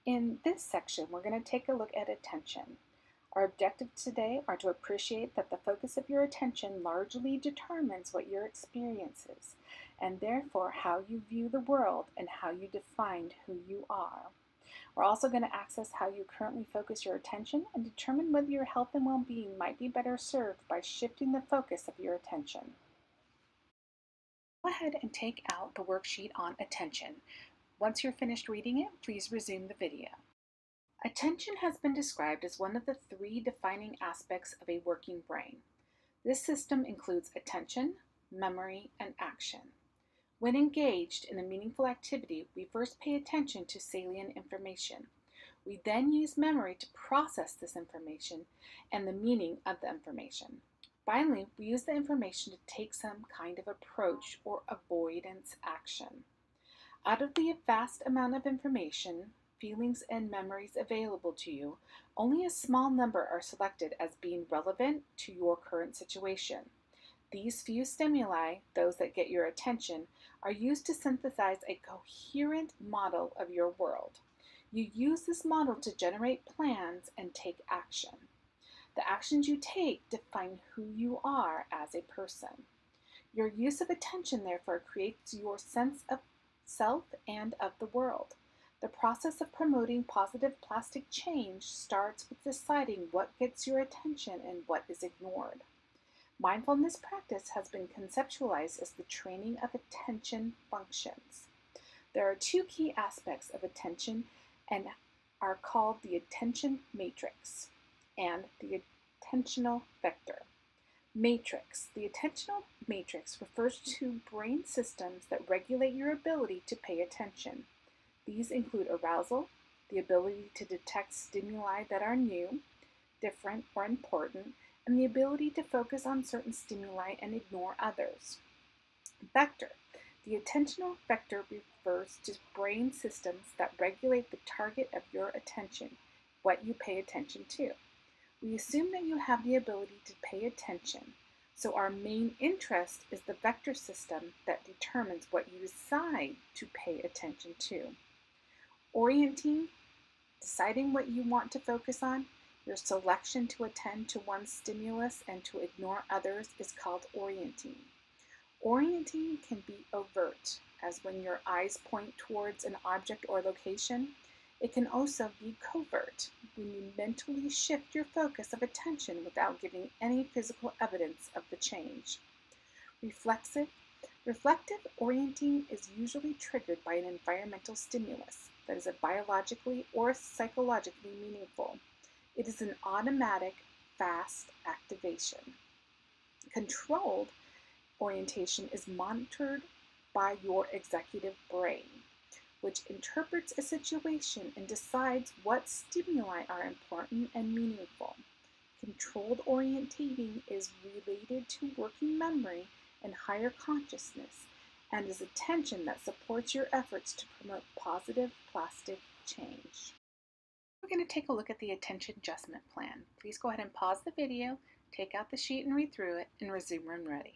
In this section, we're going to take a look at attention. Our objectives today are to appreciate that the focus of your attention largely determines what your experience is, and therefore how you view the world and how you define who you are. We're also going to access how you currently focus your attention and determine whether your health and well-being might be better served by shifting the focus of your attention. Go ahead and take out the worksheet on attention. Once you're finished reading it, please resume the video. Attention has been described as one of the three defining aspects of a working brain. This system includes attention, memory, and action. When engaged in a meaningful activity, we first pay attention to salient information. We then use memory to process this information and the meaning of the information. Finally, we use the information to take some kind of approach or avoidance action. Out of the vast amount of information, feelings, and memories available to you, only a small number are selected as being relevant to your current situation. These few stimuli, those that get your attention, are used to synthesize a coherent model of your world. You use this model to generate plans and take action. The actions you take define who you are as a person. Your use of attention, therefore, creates your sense of self and of the world. The process of promoting positive plastic change starts with deciding what gets your attention and what is ignored. Mindfulness practice has been conceptualized as the training of attention functions. There are two key aspects of attention and are called the attention matrix and the attentional vector. Matrix. The attentional matrix refers to brain systems that regulate your ability to pay attention. These include arousal, the ability to detect stimuli that are new, different, or important, and the ability to focus on certain stimuli and ignore others. Vector. The attentional vector refers to brain systems that regulate the target of your attention, what you pay attention to. We assume that you have the ability to pay attention, so our main interest is the vector system that determines what you decide to pay attention to. Orienting, deciding what you want to focus on, your selection to attend to one stimulus and to ignore others is called orienting. Orienting can be overt, as when your eyes point towards an object or location. It can also be covert, when you mentally shift your focus of attention without giving any physical evidence of the change. Reflective orienting is usually triggered by an environmental stimulus that is biologically or psychologically meaningful. It is an automatic, fast activation. Controlled orientation is monitored by your executive brain, which interprets a situation and decides what stimuli are important and meaningful. Controlled orienting is related to working memory and higher consciousness, and is attention that supports your efforts to promote positive plastic change. We're going to take a look at the attention adjustment plan. Please go ahead and pause the video, take out the sheet and read through it, and resume when ready.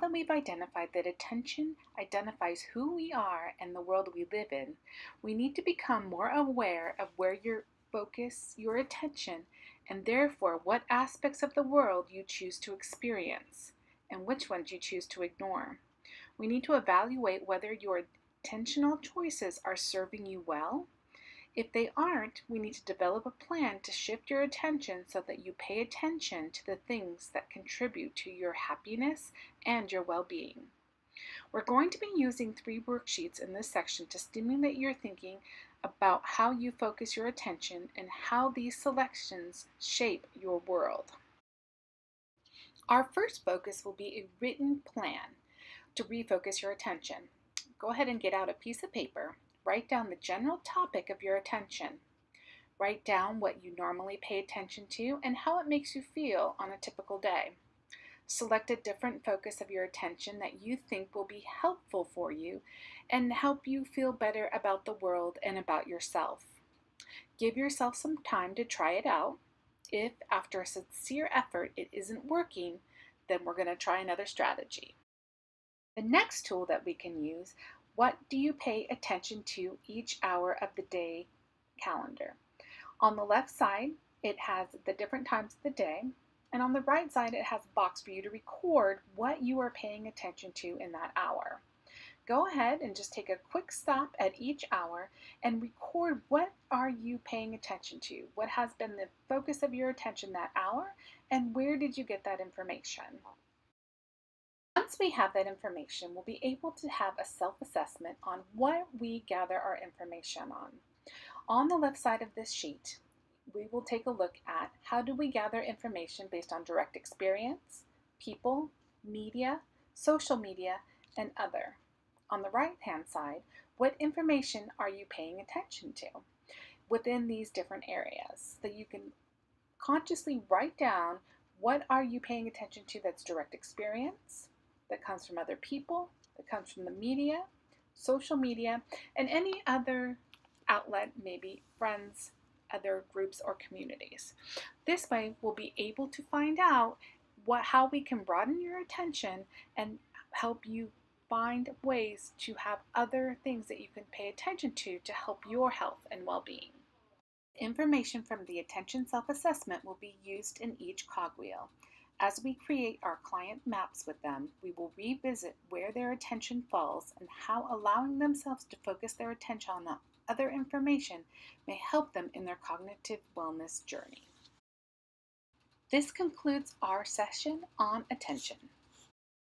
Now that we've identified that attention identifies who we are and the world we live in, we need to become more aware of where you focus your attention and therefore what aspects of the world you choose to experience and which ones you choose to ignore. We need to evaluate whether your intentional choices are serving you well. If they aren't, we need to develop a plan to shift your attention so that you pay attention to the things that contribute to your happiness and your well-being. We're going to be using 3 worksheets in this section to stimulate your thinking about how you focus your attention and how these selections shape your world. Our first focus will be a written plan to refocus your attention. Go ahead and get out a piece of paper. Write down the general topic of your attention. Write down what you normally pay attention to and how it makes you feel on a typical day. Select a different focus of your attention that you think will be helpful for you and help you feel better about the world and about yourself. Give yourself some time to try it out. If after a sincere effort it isn't working, then we're going to try another strategy. The next tool that we can use, what do you pay attention to each hour of the day calendar. On the left side, it has the different times of the day, and on the right side, it has a box for you to record what you are paying attention to in that hour. Go ahead and just take a quick stop at each hour and record what are you paying attention to, what has been the focus of your attention that hour, and where did you get that information. Once we have that information, we'll be able to have a self-assessment on what we gather our information on. On the left side of this sheet, we will take a look at how do we gather information based on direct experience, people, media, social media, and other. On the right-hand side, what information are you paying attention to within these different areas? So you can consciously write down what are you paying attention to that's direct experience, that comes from other people, that comes from the media, social media, and any other outlet, maybe friends, other groups, or communities. This way, we'll be able to find out how we can broaden your attention and help you find ways to have other things that you can pay attention to help your health and well-being. Information from the attention self-assessment will be used in each cogwheel. As we create our client maps with them, we will revisit where their attention falls and how allowing themselves to focus their attention on other information may help them in their cognitive wellness journey. This concludes our session on attention.